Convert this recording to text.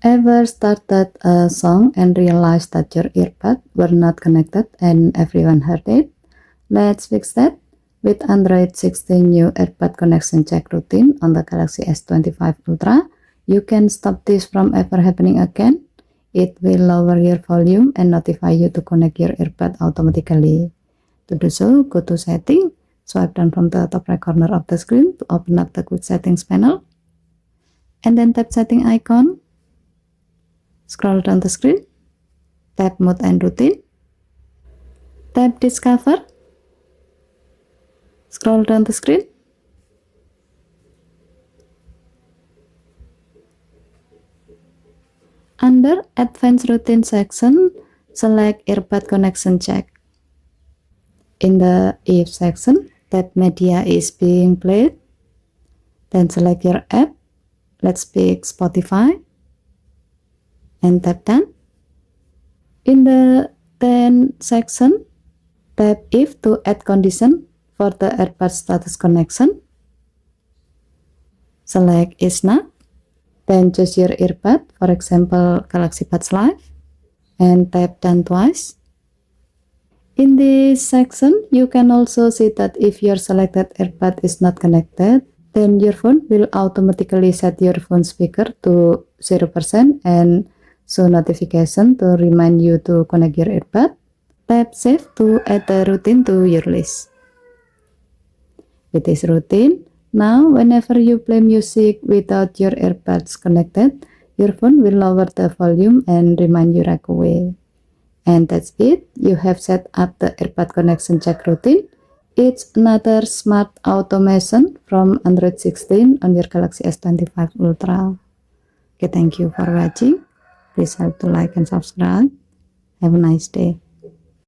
Ever started a song and realized that your earbuds were not connected and everyone heard it? Let's fix that with Android 16 new Earbud Connection Check routine on the Galaxy S25 Ultra. You can stop this from ever happening again. It will lower your volume and notify you to connect your earbud automatically. To do so, go to Setting, swipe down from the top right corner of the screen to open up the Quick Settings panel, and then tap Setting icon. Scroll down the screen, tap Mode and Routine, tap Discover, scroll down the screen, under Advanced Routine section, select Earbud Connection Check. In the If section, tap Media is being played, then select your app, let's pick Spotify, and tap Done. In the Then section, tap If to add condition for the earbud status connection. Select Is Not, then choose your earbud, for example Galaxy Buds Live, and tap Done twice. In this section, you can also see that if your selected earbud is not connected, then your phone will automatically set your phone speaker to 0% and show notification to remind you to connect your earbud. Tap Save to add the routine to your list. With this routine, now whenever you play music without your earbuds connected, your phone will lower the volume and remind you right away. And that's it. You have set up the Earbud Connection Check routine. It's another smart automation from Android 16 on your Galaxy S25 Ultra. Okay, thank you for watching. Please help to like and subscribe. Have a nice day.